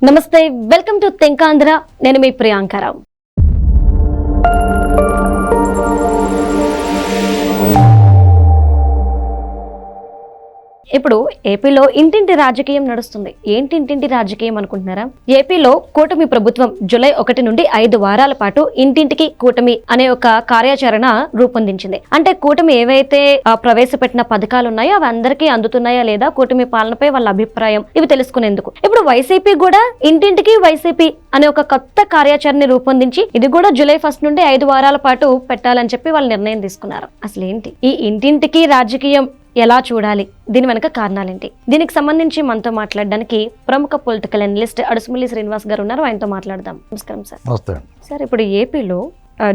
నమస్తే, welcome to తెంకాంధ్ర. నేను మీ ప్రియాంకరావు. ఇప్పుడు ఏపీలో ఇంటింటి రాజకీయం నడుస్తుంది. ఏంటి ఇంటింటి రాజకీయం అనుకుంటున్నారా? ఏపీలో కూటమి ప్రభుత్వం జూలై 1 నుండి 5 వారాల పాటు ఇంటింటికి కూటమి అనే ఒక కార్యాచరణ రూపొందించింది. అంటే కూటమి ఏవైతే ప్రవేశపెట్టిన పథకాలు ఉన్నాయో అవి అందరికీ అందుతున్నాయా లేదా, కూటమి పాలనపై వాళ్ళ అభిప్రాయం ఇవి తెలుసుకునేందుకు ఇప్పుడు వైసీపీ కూడా ఇంటింటికి వైసీపీ అనే ఒక కొత్త కార్యాచరణ రూపొందించి ఇది కూడా జూలై 1 నుండి 5 వారాల పాటు పెట్టాలని చెప్పి వాళ్ళు నిర్ణయం తీసుకున్నారు. అసలు ఏంటి ఈ ఇంటింటికి రాజకీయం, ఎలా చూడాలి, దీని వెనక కారణాలేంటి? దీనికి సంబంధించి మనతో మాట్లాడడానికి ప్రముఖ పొలిటికల్ అనలిస్ట్ అడుసుమల్లి శ్రీనివాస్ గారు ఉన్నారు. ఆయనతో మాట్లాడదాం. నమస్కారం సార్. సార్, ఇప్పుడు ఏపీలో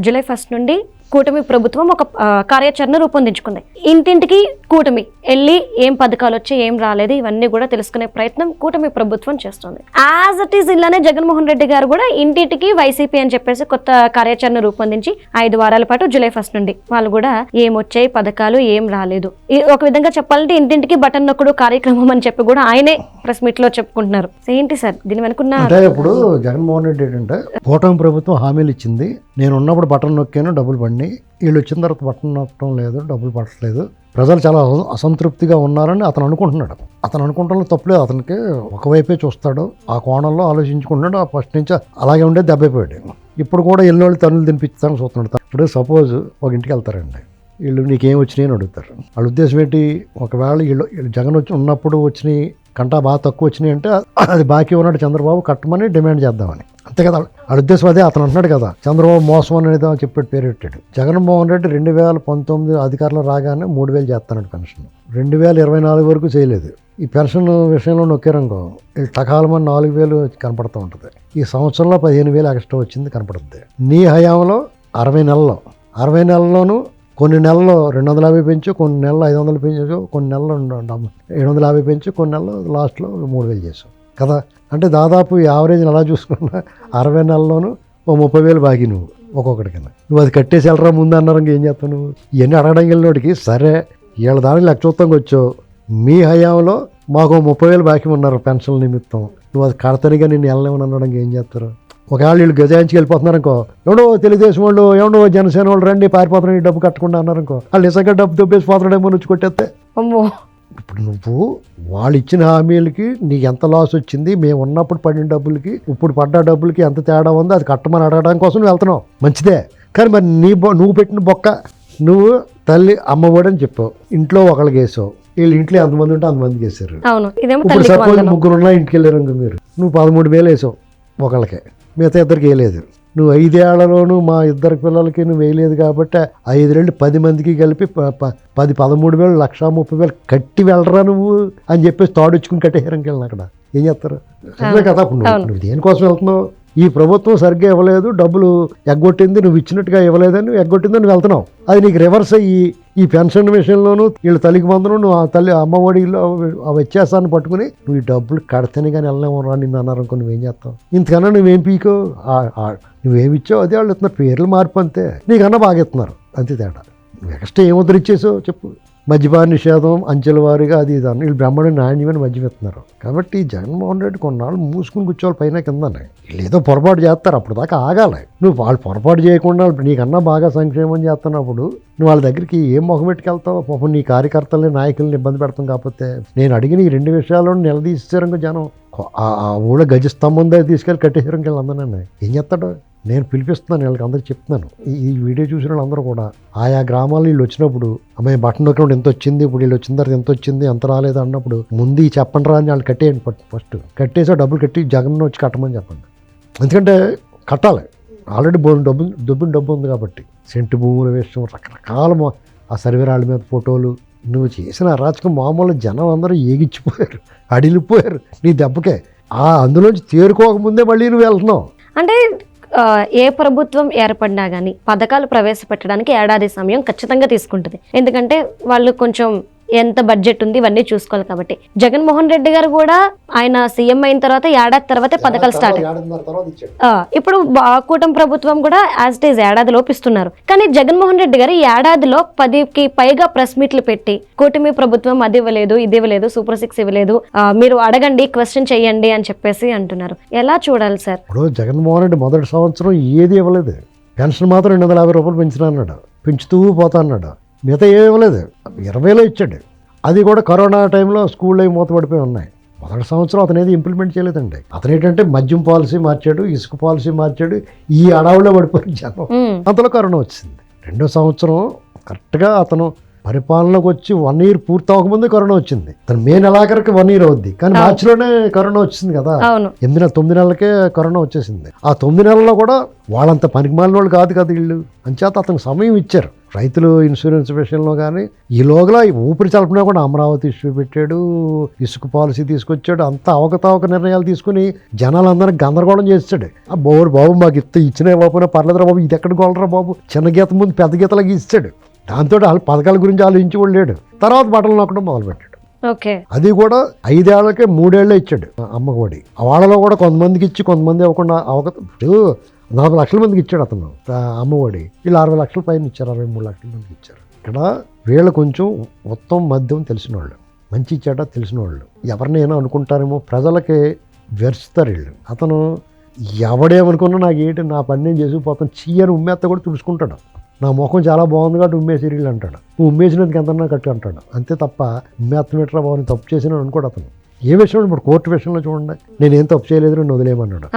జూలై 1 నుండి కూటమి ప్రభుత్వం ఒక కార్యాచరణ రూపొందించుకుంది. ఇంటింటికి కూటమి వెళ్ళి ఏం పథకాలు వచ్చి ఏం రాలేదు ఇవన్నీ కూడా తెలుసుకునే ప్రయత్నం కూటమి ప్రభుత్వం చేస్తుంది. యాజ్ ఇట్ ఈస్ ఇలానే జగన్మోహన్ రెడ్డి గారు కూడా ఇంటింటికి వైసీపీ అని చెప్పేసి కొత్త కార్యాచరణ రూపొందించి 5 వారాల పాటు జూలై 1 నుండి వాళ్ళు కూడా ఏం వచ్చాయి పథకాలు ఏం రాలేదు, ఒక విధంగా చెప్పాలంటే ఇంటింటికి బటన్ నొక్కుడు కార్యక్రమం అని చెప్పి కూడా ఆయనే ప్రెస్ మీట్ లో చెప్పుకుంటున్నారు. ఏంటి సార్ దీని వెనుకున్న? అంటే ఇప్పుడు జగన్మోహన్ రెడ్డి ఏంటంటే కూటమి ప్రభుత్వం హామీలు ఇచ్చింది, నేను ఉన్నప్పుడు బటన్ నొక్కాను డబ్బులు పడినాయి, వీళ్ళు వచ్చిన తర్వాత బటన్ నొక్కడం లేదు, డబ్బులు పడట్లేదు, ప్రజలు చాలా అసంతృప్తిగా ఉన్నారని అతను అనుకుంటున్నాడు. అతను అనుకుంటాలో తప్పులేదు, అతనికి ఒకవైపే చూస్తాడు, ఆ కోణంలో ఆలోచించుకుంటున్నాడు. ఆ ఫస్ట్ నుంచి అలాగే ఉండే దెబ్బైపోయాడు. ఇప్పుడు కూడా ఎల్లోళ్ళు తనులు తినిపిస్తాను చూస్తున్నాడు. ఇప్పుడు సపోజ్ ఒక ఇంటికి వెళ్తారండి, వీళ్ళు నీకేం వచ్చినాయి అని అడుగుతారు. వాళ్ళ ఉద్దేశం ఏంటి, ఒకవేళ వీళ్ళు జగన్ వచ్చి ఉన్నప్పుడు వచ్చినాయి కంటా బాగా తక్కువ వచ్చినాయి అంటే అది బాకీ ఉన్నాడు చంద్రబాబు కట్టమని డిమాండ్ చేద్దామని, అంతే కదా వాళ్ళ ఉద్దేశం. అదే అతను అంటున్నాడు కదా, చంద్రబాబు మోసం అనేది చెప్పాడు, పేరు పెట్టాడు. జగన్మోహన్ రెడ్డి 2019 అధికారంలో రాగానే 3000 చేస్తాడు పెన్షన్, 2024 వరకు చేయలేదు. ఈ పెన్షన్ విషయంలో నొక్కారంకో టకాలమని 4000 కనపడుతూ ఉంటుంది. ఈ సంవత్సరంలో 15,000 ఎక్స్ట్రా వచ్చింది కనపడుతుంది. నీ హయాంలో 60 నెలల్లోనూ కొన్ని నెలలు 250 పెంచు, కొన్ని నెలలు 500 పెంచు, కొన్ని నెలలు 750 పెంచు, కొన్ని నెలలు లాస్ట్లో 3000 చేసావు కదా. అంటే దాదాపు యావరేజ్ ఎలా చూసుకున్నా 60 నెలల్లోనూ 30,000 బాకీ నువ్వు ఒక్కొక్కటి కింద. నువ్వు అది కట్టేసి వెళ్ళరా ముందు అన్నారు, ఏం చేస్తావు నువ్వు? ఇవన్నీ అడగడం వెళ్ళినోడికి సరే వీళ్ళ దానికి లెక్క చూస్తానికి వచ్చావు, మీ హయాంలో మాకు 30,000 బాకీ ఉన్నారు పెన్షన్ నిమిత్తం, నువ్వు అది కడతనిగా నేను వెళ్ళలేమని అనడానికి ఏం చేస్తారు? ఒకవేళ వీళ్ళు గజాయించి వెళ్ళిపోతున్నారు అనుకో, ఎవడో తెలుగుదేశం వాళ్ళు ఎవడో జనసేన వాళ్ళు రండి పారిపోతున్నాడు డబ్బు కట్టకుండా అన్నారు అనుకో, వాళ్ళు నిజంగా డబ్బు దొబ్బేసి పోతున్నాడేమో నుంచి కొట్టేస్తే. ఇప్పుడు నువ్వు వాళ్ళు ఇచ్చిన హామీలకి నీకు ఎంత లాస్ వచ్చింది, మేము ఉన్నప్పుడు పడిన డబ్బులకి ఇప్పుడు పడ్డ డబ్బులకి ఎంత తేడా ఉందో అది కట్టమని అడగడానికి కోసం నువ్వు వెళ్తున్నావు, మంచిదే. కానీ మరి నువ్వు పెట్టిన బొక్క నువ్వు తల్లి అమ్మఒడి అని చెప్పావు, ఇంట్లో ఒకళ్ళకి వేసావు, వీళ్ళు ఇంట్లో ఎంతమంది ఉంటే అంతమందికి వేసారు. ఇప్పుడు సపోజ్ 3 ఉన్నా ఇంటికి వెళ్ళారు అనుకో, మీరు నువ్వు 13,000 వేసావు ఒకళ్ళకే, మిగతా ఇద్దరికి వేయలేదు. నువ్వు 5 ఏళ్లలోనూ మా 2 పిల్లలకి నువ్వు వేయలేదు కాబట్టి 5 నుండి 10 మందికి కలిపి 13,000 1,30,000 కట్టి వెళ్ళరా నువ్వు అని చెప్పేసి తాడుచ్చుకుని కట్టేయడానికి వెళ్ళిన అక్కడ ఏం చేస్తారు? అదే కదా. నువ్వు దేనికోసం వెళ్తున్నావు? ఈ ప్రభుత్వం సరిగ్గా ఇవ్వలేదు, డబ్బులు ఎగ్గొట్టింది, నువ్వు ఇచ్చినట్టుగా ఇవ్వలేదని ఎగ్గొట్టిందని నువ్వు వెళ్తున్నావు. అది నీకు రివర్స్ అయ్యి ఈ పెన్షన్ విషయంలోనూ వీళ్ళు తల్లికి మందును నువ్వు ఆ తల్లి అమ్మఒడిలో ఆ వ్యత్యాసాన్ని పట్టుకుని నువ్వు ఈ డబ్బులు కడితేనే కానీ వెళ్ళలేము రా నిన్ను అన్నారు అనుకో, నువ్వేం చేస్తావు? ఇంతకన్నా నువ్వేం పీకో, నువ్వేమిచ్చావు అదే వాళ్ళు ఇస్తున్నారు, పేర్లు మార్పు అంతే, నీకన్నా బాగా ఇస్తున్నారు అంతే తేడా. నువ్వు ఎక్స్ట్రా ఏం ఉద్ధరించేసావు చెప్పు? మద్యపాన నిషేధం అంచెల వారీగా అది ఇది అన్న వీళ్ళు బ్రహ్మాండ నాణ్యమైన మద్యం ఇస్తున్నారు. కాబట్టి జగన్మోహన్ రెడ్డి కొన్నాళ్ళు మూసుకుని కూర్చోవాలి పైన కిందనే, వీళ్ళు ఏదో పొరపాటు చేస్తారు, అప్పుడు దాకా ఆగాలి. నువ్వు వాళ్ళు పొరపాటు చేయకుండా నీకన్నా బాగా సంక్షేమం చేస్తున్నప్పుడు నువ్వు వాళ్ళ దగ్గరికి ఏం మొహం పెట్టుకెళ్తావు? పాపం నీ కార్యకర్తల్ని నాయకుల్ని ఇబ్బంది పెడతాం. కాకపోతే నేను అడిగిన ఈ 2 విషయాల్లో నిలదీసారు జనం. ఆ ఊళ్ళో గజస్తంభం దగ్గర తీసుకెళ్ళి కట్టేసారు వీళ్ళందరూ. ఏం చేస్తాడు? నేను పిలిపిస్తున్నాను వీళ్ళకి, అందరికి చెప్తున్నాను. ఈ వీడియో చూసిన వాళ్ళందరూ కూడా ఆయా గ్రామాల్లో వీళ్ళు వచ్చినప్పుడు అమ్మాయి బట్టన్ నొక్కినప్పుడు ఎంత వచ్చింది, ఇప్పుడు వీళ్ళు వచ్చిన తర్వాత ఎంత వచ్చింది, ఎంత రాలేదు అన్నప్పుడు ముందు ఈ చెప్పండి రా అని వాళ్ళు కట్టేయండి. ఫస్ట్ కట్టేసా డబ్బులు కట్టి జగన్ వచ్చి కట్టమని చెప్పండి. ఎందుకంటే కట్టాలి, ఆల్రెడీ డబ్బు ఉంది కాబట్టి. సెంటు భూముల విషయం రకరకాల ఆ సర్వేరాళ్ళ మీద ఫోటోలు, నువ్వు చేసిన అరాచకం మామూలు జనం అందరూ ఏగిచ్చిపోయారు, అడిలిపోయారు నీ దెబ్బకే. అందులోంచి తేరుకోకముందే మళ్ళీ నువ్వు వెళ్తున్నావు. అంటే ఏ ప్రభుత్వం ఏర్పడినా కానీ పథకాలు ప్రవేశపెట్టడానికి ఏడాది సమయం ఖచ్చితంగా తీసుకుంటుంది. ఎందుకంటే వాళ్ళు కొంచెం ఎంత బడ్జెట్ ఉంది ఇవన్నీ చూసుకోవాలి కాబట్టి. జగన్మోహన్ రెడ్డి గారు కూడా ఆయన సీఎం అయిన తర్వాత ఏడాది తర్వాతే పథకాలు స్టార్ట్. ఇప్పుడు కూటమి ప్రభుత్వం కూడా యాజ్ ఇట్ ఈజ్ ఏడాది లోపిస్తున్నారు. కానీ జగన్మోహన్ రెడ్డి గారు ఈ ఏడాదిలో 10కి పైగా ప్రెస్ మీట్లు పెట్టి కూటమి ప్రభుత్వం అది ఇవ్వలేదు, ఇది ఇవ్వలేదు, సూపర్ 6 ఇవ్వలేదు, మీరు అడగండి, క్వశ్చన్ చెయ్యండి అని చెప్పేసి అంటున్నారు. ఎలా చూడాలి సార్? ఇప్పుడు జగన్మోహన్ రెడ్డి మొదటి సంవత్సరం ఏది ఇవ్వలేదు. పెన్షన్ మాత్రం 250 రూపాయలు పెంచినా అన్నాడు, పెంచుతూ పోతా అన్నాడు. మిగతా ఏమి ఇవ్వలేదు. 20,000 ఇచ్చాడు. అది కూడా కరోనా టైంలో స్కూళ్ళు అవి మూతపడిపోయి ఉన్నాయి. మొదటి సంవత్సరం అతను ఏది ఇంప్లిమెంట్ చేయలేదండి. అతను ఏంటంటే మద్యం పాలసీ మార్చాడు, ఇసుక పాలసీ మార్చాడు, ఈ అడవుల్లో పడిపోయి జనం. అంతలో కరోనా వచ్చింది. 2వ సంవత్సరం కరెక్ట్గా అతను పరిపాలనకు వచ్చి 1 year పూర్తి అవ్వకముందే కరోనా వచ్చింది. తను మే నెలాఖరికి 1 year అవుద్ది, కానీ మార్చిలోనే కరోనా వచ్చింది కదా. 9 నెలలకే కరోనా వచ్చేసింది. ఆ 9 నెలల్లో కూడా వాళ్ళంత పనికిమాలిన వాళ్ళు కాదు కదా వీళ్ళు. అంచేత అతనికి సమయం ఇచ్చారు. రైతులు ఇన్సూరెన్స్ విషయంలో కానీ ఈలోగా ఊపిరి చల్పనా కూడా అమరావతి ఇష్యూ పెట్టాడు, ఇసుక పాలసీ తీసుకొచ్చాడు. అంత అవకతవక నిర్ణయాలు తీసుకుని జనాలందరినీ గందరగోళం చేస్తాడు. ఆ బాబు మాకు ఇచ్చిన బాబునే పర్లేదురా బాబు, ఇది ఎక్కడ గోలరా బాబు, చిన్న గీత ముందు పెద్ద గీతలాగా ఇస్తాడు. దాంతో వాళ్ళ పథకాల గురించి ఆలోచించి కూడా లేడు. తర్వాత బట్టలు నొక్కడం మొదలుపెట్టాడు. అది కూడా 5 ఏళ్లకే 3 ఏళ్లే ఇచ్చాడు అమ్మఒడి. వాళ్ళలో కూడా కొంతమందికి ఇచ్చి కొంతమంది ఇవ్వకుండా 4 లక్షల మందికి ఇచ్చాడు అతను అమ్మఒడి. వీళ్ళు 60 లక్షల పైన ఇచ్చారు, 63 లక్షల మందికి ఇచ్చారు. ఇక్కడ వీళ్ళు కొంచెం ఉత్తమ మద్యం తెలిసిన వాళ్ళు, మంచి చెడ్డ తెలిసిన వాళ్ళు. ఎవరినైనా అనుకుంటారేమో ప్రజలకి వెరుస్తారు వీళ్ళు. అతను ఎవడేమనుకున్నా నాకు ఏంటి, నా పని నేను చేసుకుపోతాను, చీయని ఉమ్మేత్త కూడా తుడుచుకుంటాడు. నా ముఖం చాలా బాగుంది కాబట్టి ఉమ్మేసిరీళ్ళు అంటాడు. నువ్వు ఉమ్మేసినందుకు ఎంతన్నా కట్టి అంటాడు. అంతే తప్ప ఉమ్మేత్తమేట్రా బాబు తప్పు చేసిన అనుకోడు అతను. ఏ విషయంలో ఇప్పుడు కోర్టు విషయంలో చూడండి, నేనేం తప్పు చేయలేదు, నేను వదిలేయమన్నాడు.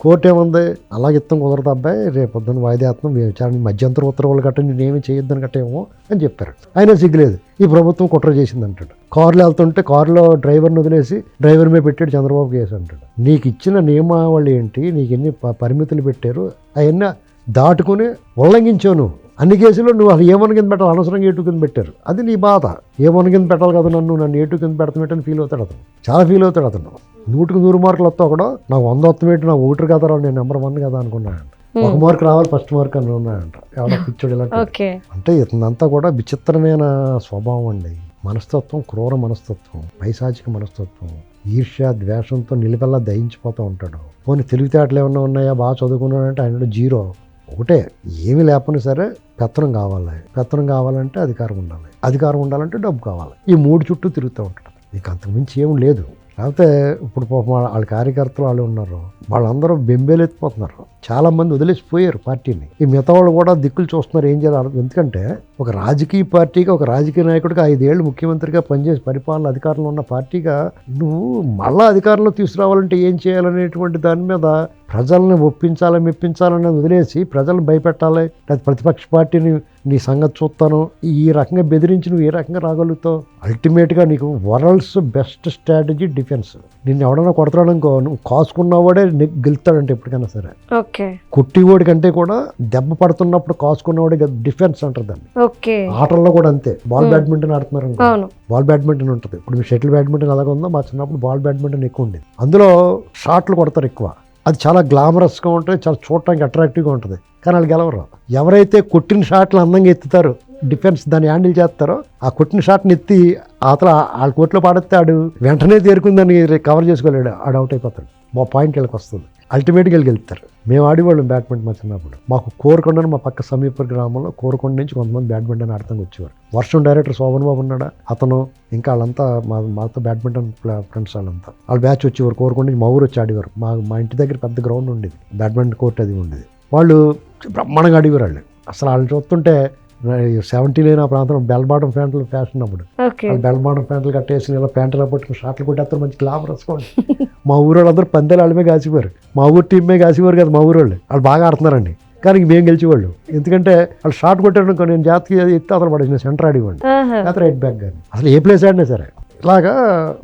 కోర్టు ఏముంది, అలాగే ఇత్తం కుదరదు అబ్బాయి, రేపు పొద్దున్న వాయిదాత్నం విచారణ మధ్యంతర ఉత్తర్వులు గట్ట నేనేమి చేయొద్దని గట్టేమో అని చెప్పారు. అయినా సిగ్గులేదు, ఈ ప్రభుత్వం కుట్ర చేసింది అంటాడు. కారులో వెళ్తుంటే కారులో డ్రైవర్ని వదిలేసి డ్రైవర్ మీద పెట్టాడు చంద్రబాబు కేసు అంటాడు. నీకు ఇచ్చిన నియమావళి ఏంటి, నీకు ఎన్ని పరిమితులు పెట్టారు, అవన్నీ దాటుకుని ఉల్లంఘించావు నువ్వు. అన్ని కేసుల్లో నువ్వు అసలు ఏమని కింద పెట్టాలి, అనవసరంగా ఏటు కింద పెట్టారు. అది నీ బాధ. ఏమని కింద పెట్టాలి కదా, నన్ను ఏటు కింద పెడతామేటని ఫీల్ అవుతాడు అతను. చాలా ఫీల్ అవుతాడు అతను. 100కి 100 మార్కులు వస్తావు కూడా, నాకు 100 వస్తామేంటి, నాకు 1 కదా రావు, నేను నెంబర్ 1 కదా అనుకున్నానంట. 1 మార్క్ రావాలి, ఫస్ట్ మార్క్ అని ఉన్నాయంట. ఎవడో పిచ్చోడు ఇలా అంటే ఇతనంతా కూడా విచిత్రమైన స్వభావం అండి. మనస్తత్వం, క్రూర మనస్తత్వం, పైశాచిక మనస్తత్వం, ఈర్ష్య ద్వేషంతో నిలువెల్లా దయించిపోతూ ఉంటాడు. పోనీ తెలివితేటలు ఏమన్నా ఉన్నాయా, బాగా చదువుకున్నాడంటే ఆయన 0. ఒకటే, ఏమి లేకపోయినా సరే పెత్తనం కావాలి. పెత్తనం కావాలంటే అధికారం ఉండాలి, అధికారం ఉండాలంటే డబ్బు కావాలి. ఈ 3 చుట్టూ తిరుగుతూ ఉంటాడు. నీకు అంతకుమించి ఏం లేదు. లేకపోతే ఇప్పుడు వాళ్ళ కార్యకర్తలు వాళ్ళు ఉన్నారు, వాళ్ళందరూ బెంబేలెత్తిపోతున్నారు. చాలా మంది వదిలేసిపోయారు పార్టీని. ఈ మిగతా వాళ్ళు కూడా దిక్కులు చూస్తున్నారు ఏం చేయాలి. ఎందుకంటే ఒక రాజకీయ పార్టీగా, ఒక రాజకీయ నాయకుడిగా 5 ఏళ్ళు ముఖ్యమంత్రిగా పనిచేసి పరిపాలన అధికారంలో ఉన్న పార్టీగా నువ్వు మళ్ళా అధికారంలో తీసుకురావాలంటే ఏం చేయాలనేటువంటి దాని మీద ప్రజల్ని ఒప్పించాలి, మెప్పించాలని వదిలేసి ప్రజలను భయపెట్టాలి, లేదా ప్రతిపక్ష పార్టీని నీ సంగతి చూస్తాను, ఈ రకంగా బెదిరించి నువ్వు ఏ రకంగా రాగలుగుతావు. అల్టిమేట్గా నీకు వరల్డ్స్ బెస్ట్ స్ట్రాటజీ డిఫెన్స్. నిన్ను ఎవడన్నా కొడతాడనుకో, నువ్వు కాసుకున్నవాడే గెలుస్తాడంటే ఎప్పటికైనా సరే. కొట్టివాడి కంటే కూడా దెబ్బ పడుతున్నప్పుడు కాసుకున్నవాడే డిఫెన్స్ అంటారు దాన్ని. ఆటల్లో కూడా అంతే. బాల్ బ్యాడ్మింటన్ ఆడుతున్నారు అనుకో, బాల్ బ్యాడ్మింటన్ ఉంటుంది. ఇప్పుడు మీ షటిల్ బ్యాడ్మింటన్ అలాగే ఉందో, మా చిన్నప్పుడు బాల్ బ్యాడ్మింటన్ ఎక్కువ ఉండేది. అందులో షాట్లు కొడతారు ఎక్కువ. అది చాలా గ్లామరస్గా ఉంటుంది, చాలా చూడటానికి అట్రాక్టివ్గా ఉంటుంది. కానీ వాళ్ళు గెలవరు. ఎవరైతే కొట్టిన షాట్లు అందంగా ఎత్తుతారో, డిఫెన్స్ దాన్ని హ్యాండిల్ చేస్తారో, ఆ కొట్టిన షాట్ని ఎత్తి ఆతల వాళ్ళ కోర్టులో పాడితే ఆడు వెంటనే తేరుకుందని కవర్ చేసుకోలేడు, ఆడు అవుట్ అయిపోతాడు. మా పాయింట్ వీళ్ళకి వస్తుంది. అల్టిమేట్గా గెలుస్తారు. మేము ఆడేవాళ్ళం బ్యాడ్మింటన్ మా చిన్నప్పుడు. మాకు కోరుకొండ, మా పక్క సమీప గ్రామంలో కోరుకొండ నుంచి కొంతమంది బ్యాడ్మింటన్ ఆడతానికి వచ్చేవారు. వర్షం డైరెక్టర్ శోభన్ బాబు ఉన్నాడా, అతను ఇంకా వాళ్ళంతా మాతో బ్యాడ్మింటన్ ఫ్రెండ్స్ వాళ్ళంతా వాళ్ళ బ్యాచ్ వచ్చేవారు. కోరుకొండ నుంచి మా ఊరు వచ్చి ఆడేవారు. మా ఇంటి దగ్గర పెద్ద గ్రౌండ్ ఉండేది, బ్యాడ్మింటన్ కోర్ట్ అది ఉండేది. వాళ్ళు బ్రహ్మాండంగా ఆడేవారు. వాళ్ళు అసలు వాళ్ళు చూస్తుంటే 70 ఆ ప్రాంతంలో బెల్ బాటం ప్యాంట్లు ఫ్యాషన్ అప్పుడు. బెల్ బాటం ప్యాంట్లు కట్టేసి ఇలా ప్యాంట్లు పట్టుకుని షాట్లు కొట్టేస్తారు, మంచి గ్లామరస్గా. మా ఊరు వాళ్ళందరూ పందేలు వాళ్ళమే కాసేవారు. మా ఊరు టీమ్మే కాసేవారు కదా మా ఊరు వాళ్ళు. వాళ్ళు బాగా ఆడుతున్నారండి, కానీ మేము గెలిచేవాళ్ళు. ఎందుకంటే వాళ్ళు షాట్ కొట్టారనుకో, నేను జాతికి ఎత్తి అతను పడేసి సెంటర్ ఆడేవాడిని, లేకపోతే రైట్ బ్యాక్ కానీ. అసలు ఏ ప్లేస్ ఆడినా సరే ఇలాగా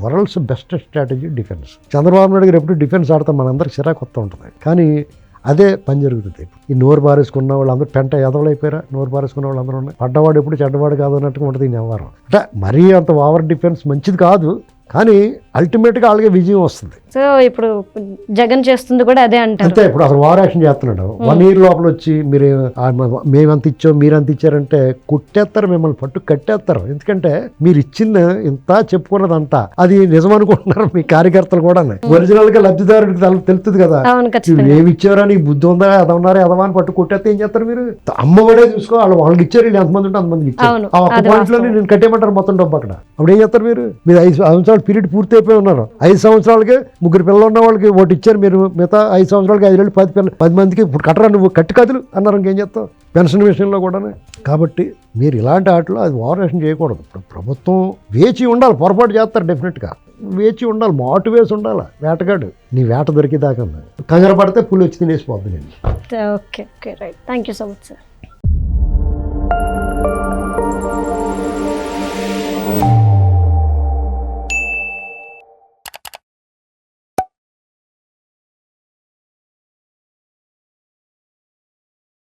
world's best strategy defence. Chandrababu Naidu గారు ఎప్పుడు డిఫెన్స్ ఆడతాం, మనందరికి చిరాకు వస్తూ ఉంటుంది. కానీ అదే పని జరుగుతుంది. ఈ నోరు బారేసుకున్న వాళ్ళందరూ పెంట ఎదవలైపోయారా, నోరు బారేసుకున్న వాళ్ళందరూ ఉన్నాయి. పడ్డవాడు ఎప్పుడు చెడ్డవాడు కాదు అన్నట్టుగా ఉంటుంది ఈ వ్యవహారం. అంటే మరీ అంత ఓవర్ డిఫెన్స్ మంచిది కాదు, కానీ అల్టిమేట్గా వాళ్ళకే విజయం వస్తుంది. సో ఇప్పుడు జగన్ చేస్తుంది కూడా అదే అంటారు. అంతే, ఇప్పుడు అసలు ఓవర్ యాక్షన్ చేస్తున్నాడు. 1 year లోపల వచ్చి మీరు మేమంత ఇచ్చాం మీరంత ఇచ్చారంటే కొట్టేస్తారు, మిమ్మల్ని పట్టు కట్టేస్తారు. ఎందుకంటే మీరు ఇచ్చింది ఇంత చెప్పుకున్నదంతా అది నిజం అనుకుంటున్నారు మీ కార్యకర్తలు కూడా. ఒరిజినల్ గా లబ్ధిదారుడికి తెలుస్తుంది కదా, అవును ఖచ్చితంగా. ఏమి ఇచ్చారా నీకు బుద్ధి ఉందా అదన్నారా అదవా అని పట్టు కొట్టేస్తే ఏం చేస్తారు మీరు? అమ్మఒడే చూసుకో, వాళ్ళకి ఇచ్చారు, వీళ్ళు ఎంతమంది ఉంటే అంతమందికి ఇచ్చారు. అవును, ఆ ఒక్క అది పాయింట్ లో నేను కట్టేయమంటారు మొత్తం డబ్బు అక్కడ. అప్పుడు ఏం చేస్తారు మీరు? 5 సంవత్సరాలు పీరియడ్ పూర్తి అయిపోయి ఉన్నారు. 5 సంవత్సరాలకి 3 పిల్లలు ఉన్న వాళ్ళకి ఓటు ఇచ్చారు మీరు, మిగతా 5 సంవత్సరాలకి 5 ఏళ్ళు 10 మందికి ఇప్పుడు కట్టరా నువ్వు కట్టి కదులు అన్నారు. ఇంకేం చేస్తావు పెన్షన్ విషయంలో కూడా. కాబట్టి మీరు ఇలాంటి ఆటలో అది ఓవరాక్షన్ చేయకూడదు. ఇప్పుడు ప్రభుత్వం వేచి ఉండాలి, పొరపాటు చేస్తారు డెఫినెట్గా, వేచి ఉండాలి, మాటు వేసి ఉండాలి. వేటగాడు నీ వేట దొరికేదాకా కంగారు పడితే పులి వచ్చి తినేసిపోద్ది నేను. Okay okay right, thank you so much sir.